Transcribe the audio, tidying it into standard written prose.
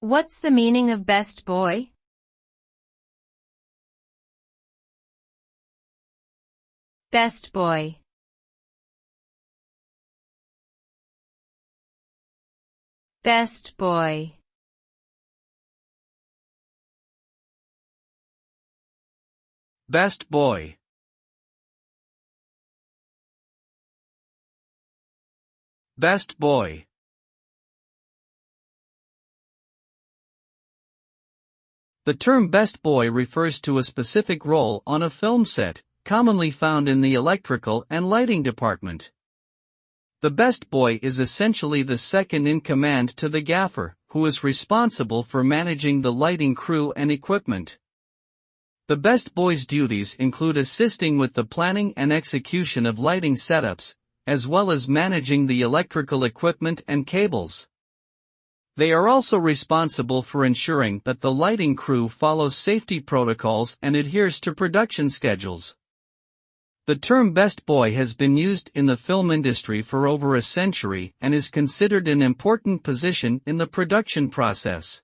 What's the meaning of best boy? Best boy. Best boy. Best boy. Best boy. The term best boy refers to a specific role on a film set, commonly found in the electrical and lighting department. The best boy is essentially the second in command to the gaffer, who is responsible for managing the lighting crew and equipment. The best boy's duties include assisting with the planning and execution of lighting setups, as well as managing the electrical equipment and cables. They are also responsible for ensuring that the lighting crew follows safety protocols and adheres to production schedules. The term best boy has been used in the film industry for over a century and is considered an important position in the production process.